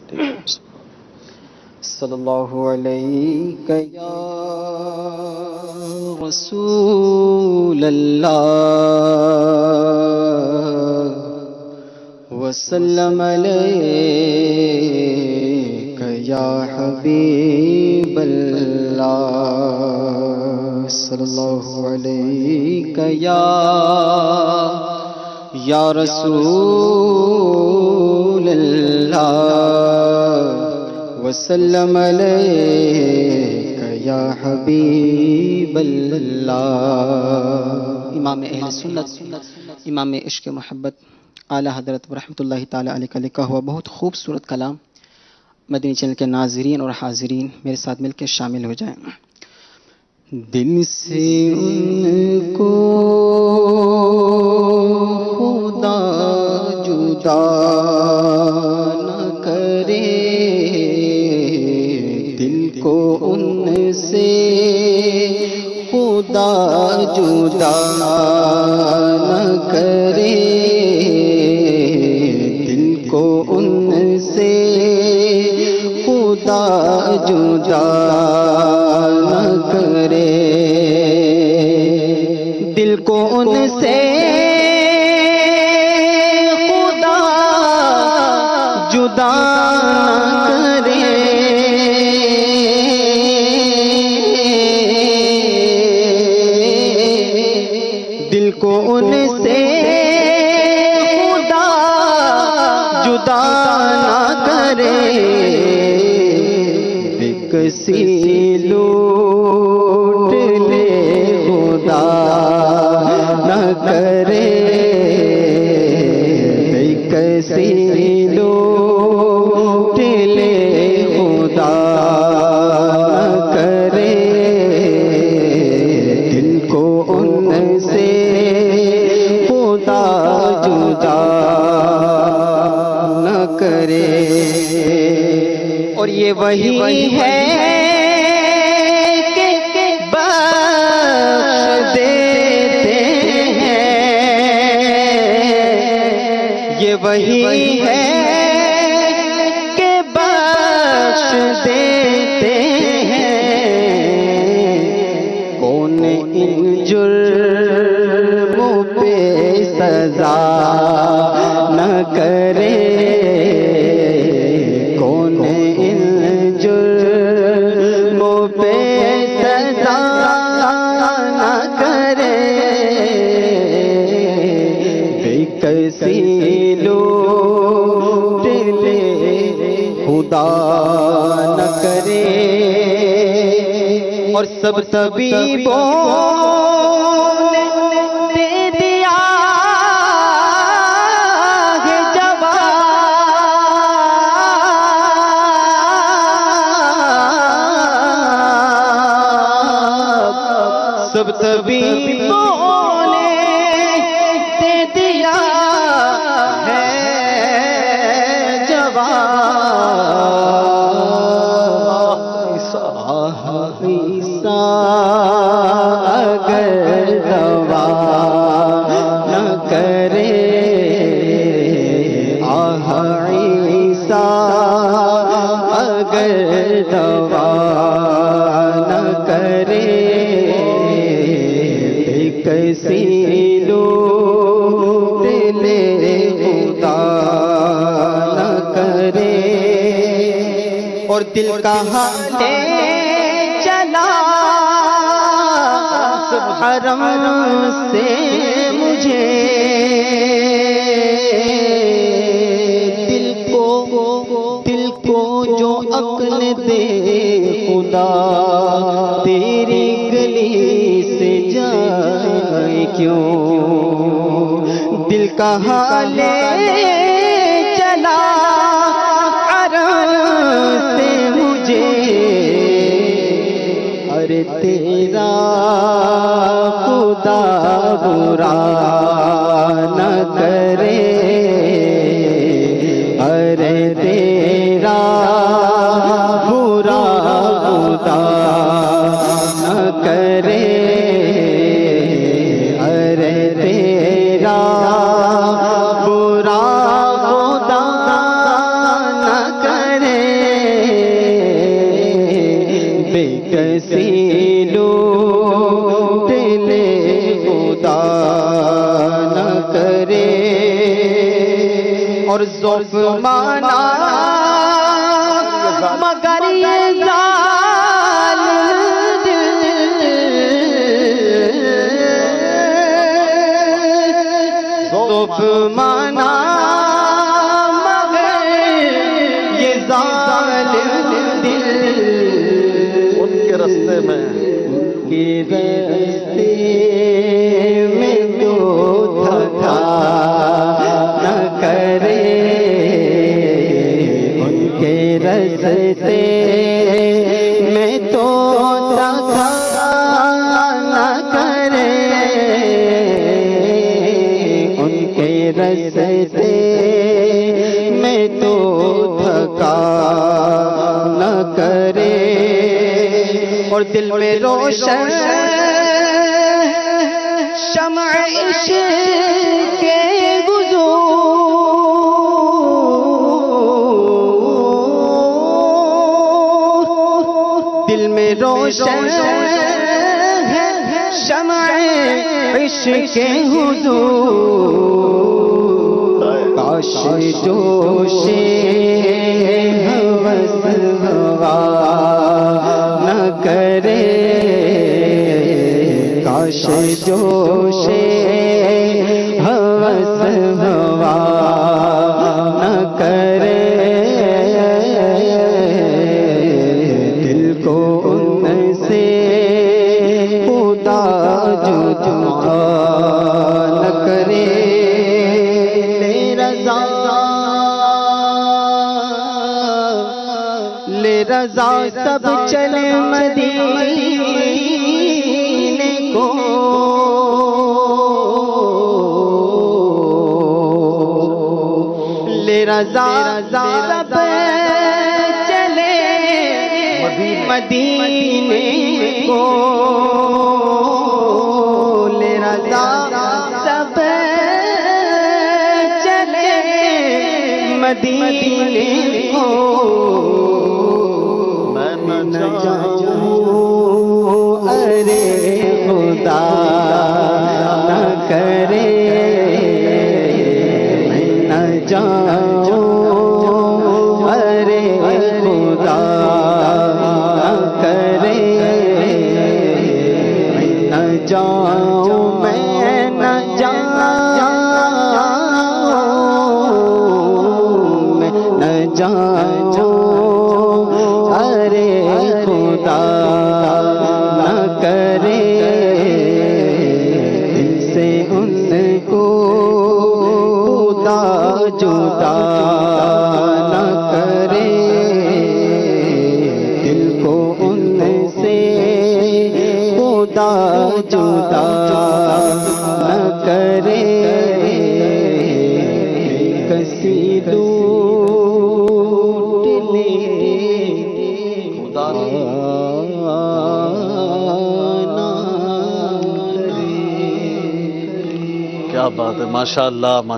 ठीक है। सल्लल्लाहु अलैहि या रसूल अल्लाह वसल्लम अलैका या हबीब अल्लाह सल्लल्लाहु अलैका या रसूल अल्लाह वसल्लम अलैका या हबीब अल्लाह। इमाम अहले सुन्नत, इमाम इश्क मोहब्बत आला हज़रत रहमतुल्लाहि ताला अलैहि का लिखा हुआ बहुत खूबसूरत कलाम। मदनी चैनल के नाज़रीन और हाज़रीन मेरे साथ मिलकर शामिल हो जाएं। दिल से उनको खुदा जुदा न करे, दिल को उनसे खुदा जुदा न करे, दिल को उनसे खुदा जुदा न करे, दिल को उनसे खुदा जुदा न करे, दिल को उनसे खुदा जुदा न करे, बेकसी लूट ले खुदा न करे, बेकसी लूट ले खुदा न करे, दिल को उनसे खुदा जुदा न करे। और ये वही है कि बख्श देते हैं, ये वही है कि बख्श देते हैं, कौन इन जुर्मों पे सजा न करे, कौन इन जुर्मों पे सजा न करे, बेकसी लूट ले खुदा न करे। और सब तबीबों ने दे दिया है जवाब, सब तबीबों ने दे दिया है जवाब। ईसा अगर दवा न करे, आह ईसा अगर दवा न करे, बेकसी लूट ले खुदा न करे। और दिल कहाँ ले चला हरम से मुझे, दिल को जो अक्ल दे खुदा, तेरी गली से जाए क्यों, दिल कहाँ ले चला हरम से मुझे, अरे तेरा खुदा बुरा न करे, अरे तेरा बुरा खुदा न करे, अरे तेरा बुरा खुदा न करे। कसी लूट ले खुदा न करे, और ज़ुल्फ़ माना मगर ये ज़ालिम ज़ुल्फ़ माना मगर ये ज़ालिम दिल उनके रास्ते में तो थका न करे, उनके रास्ते में तो थका न करे, उनके रास्ते में तो थका न करे, और दिल में रोशन शम्अ इश्क़ के हुज़ूर, दिल में रोशन है शम्अ इश्क़ के हुज़ूर, काश जोशे हवस हवा न करे, काश जोशे हवस हवा न करे, दिल को उनसे खुदा जुदा न करे। ले रज़ा सब चले मदीने को, ले रज़ा सब चले मदीने को, ले रज़ा सब चले मदीने को, न जाऊं अरे खुदा न करे, न जाऊं अरे खुदा न करे, न जाऊं मैं न जाऊं मैं न जाऊं अरे खुदा न करे, दिल से उनको खुदा जुदा न करे, दिल को उनसे खुदा जुदा न करे, कसी लूट ले खुदा ना करे। क्या बात है, माशाअल्लाह माशाअल्लाह।